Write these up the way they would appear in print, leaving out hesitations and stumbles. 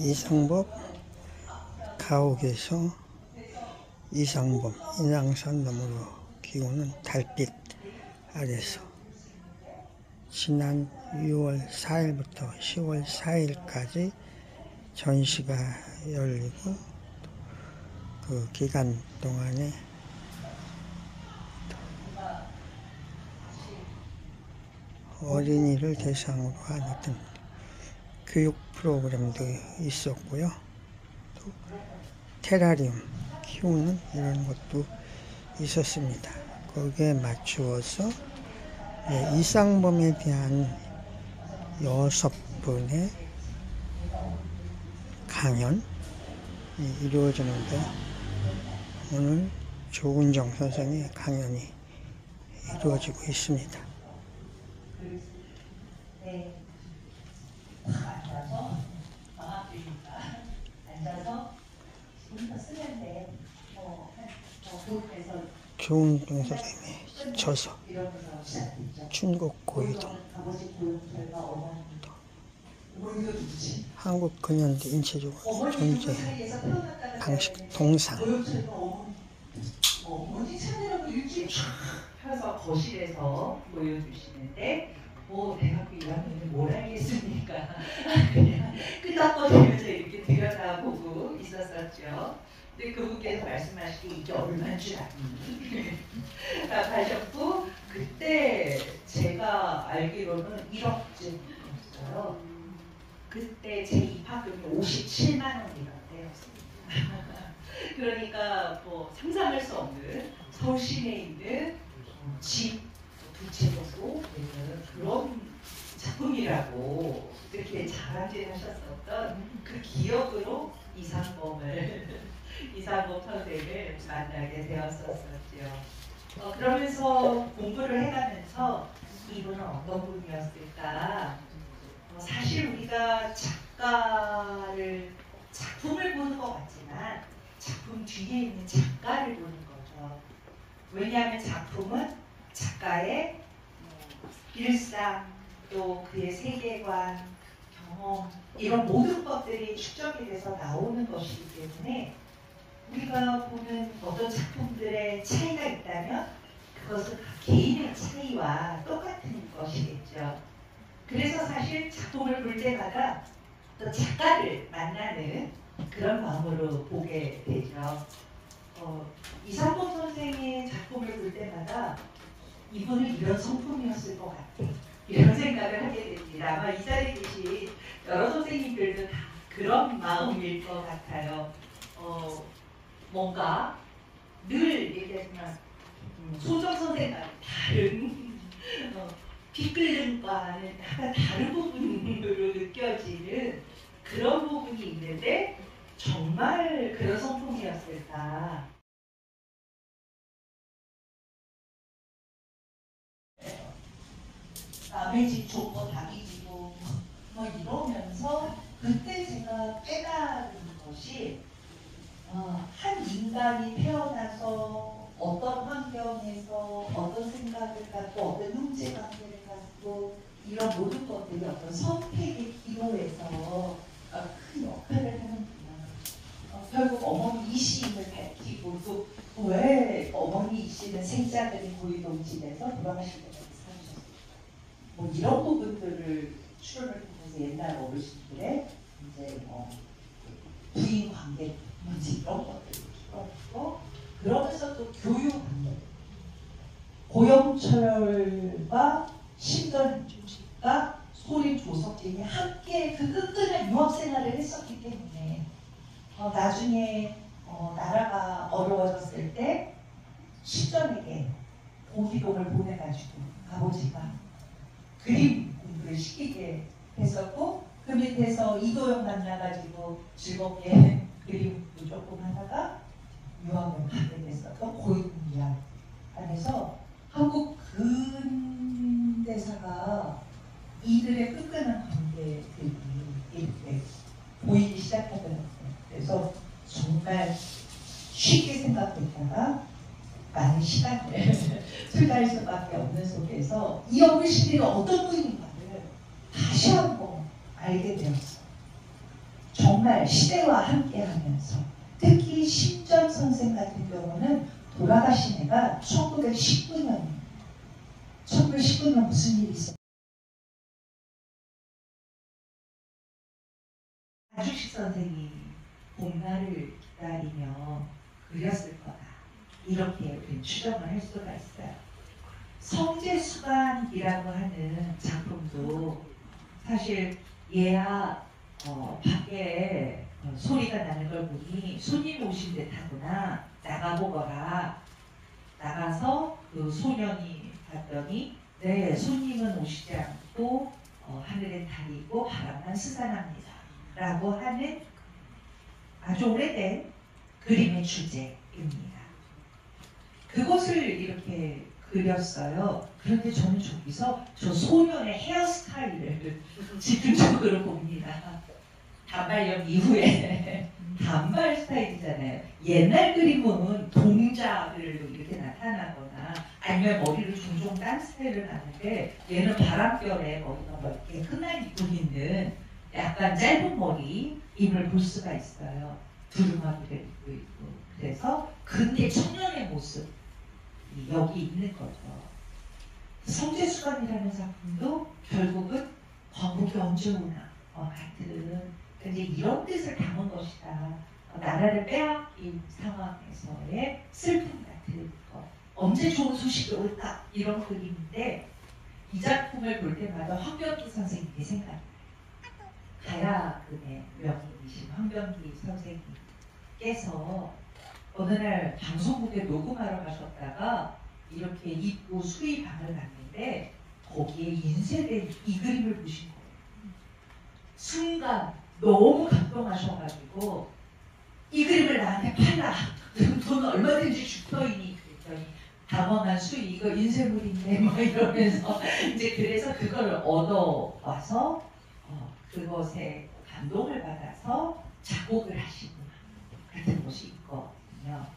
이상법 가옥에서 이상범 인왕산 너머로 기우는 달빛 아래서 지난 6월 4일부터 10월 4일까지 전시가 열리고 그 기간 동안에 어린이를 대상으로 한 어떤 교육 프로그램도 있었고요. 또 테라리움 키우는 이런 것도 있었습니다. 거기에 맞추어서 이상범에 대한 6분의 강연이 이루어지는데 오늘 조은정 선생의 강연이 이루어지고 있습니다. 조은정 선생님의 저서 춘곡 고이동 한국 근현대 인체적으로 존재 방식 동상 펴서 거실에서 보여주시는데 대학교 1학년이 뭘 알겠습니까? 그냥 끄덕거리면서 이렇게 들여다보고 있었었죠. 근데 그분께서 말씀하시기 이게 얼마인 줄 아니? 하셨고 그때 제가 알기로는 1억쯤이었어요. 그때 제 입학금이 57만 원이었대요. 그러니까 뭐 상상할 수 없는 서울 시내에 있는 집 두 채 정도 되는 그런 작품이라고 이렇게 자랑질하셨었던 그 기억으로 이상범 선생을 만나게 되었었죠. 그러면서 공부를 해가면서 이분은 어떤 분이었을까? 사실 우리가 작품을 보는 것 같지만 작품 뒤에 있는 작가를 보는 거죠. 왜냐하면 작품은 작가의 일상, 또 그의 세계관, 경험 이런 모든 것들이 축적이 돼서 나오는 것이기 때문에 우리가 보는 어떤 작품들의 차이가 있다면 그것은 개인의 차이와 똑같은 것이겠죠. 그래서 사실 작품을 볼 때마다 또 작가를 만나는 그런 마음으로 보게 되죠. 이상범 선생의 작품을 볼 때마다 이분은 이런 성품이었을 것 같아. 이런 생각을 하게 됩니다. 아마 이 자리에 계신 여러 선생님들도 다 그런 마음일 것 같아요. 뭔가 늘 얘기하지만 소정 선생과 다른 피 끓는 과는 약간 다른 부분으로 느껴지는 그런 부분이 있는데 정말 그런 성품이었을까? 남의 집 좋고 자기 집고 뭐 이러면서 그때 제가 깨달은 것이 한 인간이 태어나서 어떤 환경에서 어떤 생각을 갖고 어떤 형제관계를 갖고 이런 모든 것들이 어떤 선택의 기로에서 큰 역할을 하는구나. 결국 어머니 이시인을 밝히고 또 왜 어머니 이시는 생자들이 고위동집에서 돌아가실 때까지 사셨어요. 뭐 이런 부분들을 추론을 통해서 옛날 어르신들의 이제 부인 관계 이런 것들을 풀어주고 그러면서 또 교육 관계 고영철과 신전주식과 소림 조석진이 함께 그 끈끈한 유학 생활을 했었기 때문에 나중에 나라가 어려워졌을 때 신전에게 고기동을 보내가지고 아버지가 그림 공부를 시키게 했었고 그 밑에서 이도영 만나가지고 즐겁게 그림도 조금 하다가 유학을 가게 됐었던 고인이야. 안에서 한국 근대사가 이들의 끈끈한 관계들이 이렇게 보이기 시작하더라고요. 그래서 정말 쉽게 생각했다가 많은 시간을 투자할 수밖에 없는 속에서 이 어르신들이 어떤 분인가를 다시 한번 알게 되었어요. 정말 시대와 함께하면서 특히 신전 선생 같은 경우는 돌아가신 해가 1919년입니다. 1919년 무슨 일이 있었어요? 안중식 선생이 봄날을 기다리며 그렸을 거다. 이렇게 우리는 추정을 할 수가 있어요. 성제수관이라고 하는 작품도 사실 얘야 밖에 소리가 나는 걸 보니 손님 오신 듯하구나. 나가보거라. 나가서 그 소년이 봤더니 네, 손님은 오시지 않고 하늘에 달이 있고 바람만 스산합니다. 라고 하는 아주 오래된 그림의 주제입니다. 그것을 이렇게 그렸어요. 그런데 저는 저기서 저 소년의 헤어스타일을 집중적으로 봅니다. 단발령 이후에 단발 스타일이잖아요. 옛날 그림은 동자를 이렇게 나타나거나 아니면 머리를 종종 딴 스타일을 하는데 얘는 바람결에 머리가 이렇게 흩날리고 있는 약간 짧은 머리임을 볼 수가 있어요. 두루마기를 입고 있고. 그래서 근대 청년의 모습이 여기 있는 거죠. 성제수관이라는 작품도 결국은 광복이 언제 오나 같은 이제 이런 뜻을 담은 것이다. 나라를 빼앗긴 상황에서의 슬픔 같은 것. 언제 좋은 소식이 올까? 이런 그림인데 이 작품을 볼 때마다 황변기 선생님이 생각나요. 가야금의 명인이신 황변기 선생님께서 어느 날 방송국에 녹음하러 가셨다가 이렇게 입구 수의방을 갔는데 거기에 인쇄된 이 그림을 보신 거예요. 순간 너무 감동하셔가지고 이 그림을 나한테 팔라. 돈 얼마든지 줄 터이니 그랬더니 당황한 수의 이거 인쇄물인데 뭐 이러면서 이제 그래서 그걸 얻어와서 그것에 감동을 받아서 작곡을 하시고 같은 것이 있거든요.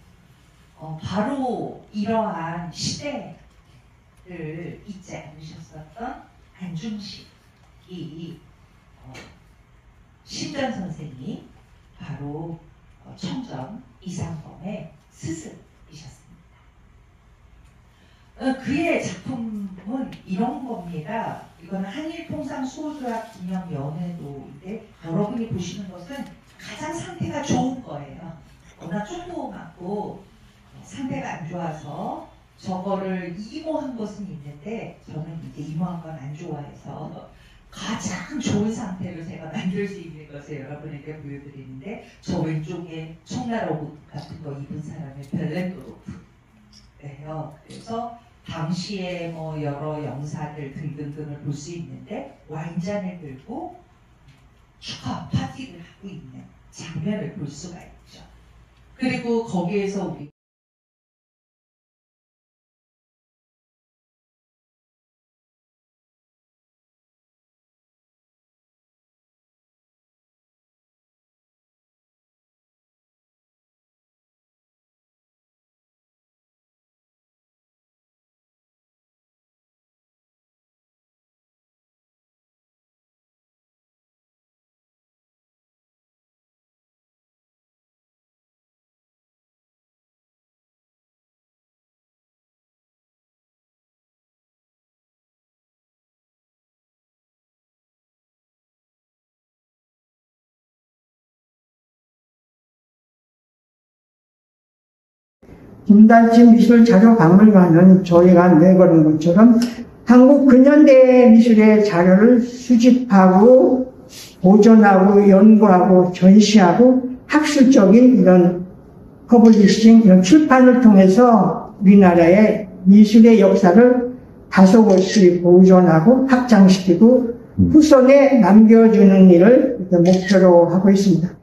바로 이러한 시대를 잊지 않으셨었던 안중식이 신전 선생이 바로 청정 이상범의 스승이셨습니다. 그의 작품은 이런 겁니다. 이거는 한일통상수호조약 기념 연회도인데 여러분이 보시는 것은 가장 상태가 좋은 거예요. 워낙 조그맣고 상태가 안 좋아서 저거를 이모한 것은 있는데 저는 이제 이모한 건 안 좋아해서 가장 좋은 상태로 제가 만들 수 있는 것을 여러분에게 보여드리는데 저 왼쪽에 청나라 옷 같은 거 입은 사람의 벨렌도르프예요. 그래서 당시에 뭐 여러 영사들 등등등을 볼 수 있는데 와인잔을 들고 축하 파티를 하고 있는 장면을 볼 수가 있죠. 그리고 거기에서 우리 김단지 미술자료박물관은 저희가 내걸은 것처럼 한국 근현대 미술의 자료를 수집하고 보존하고 연구하고 전시하고 학술적인 이런 퍼블리싱, 이런 출판을 통해서 우리나라의 미술의 역사를 다소곳이 보존하고 확장시키고 후손에 남겨주는 일을 목표로 하고 있습니다.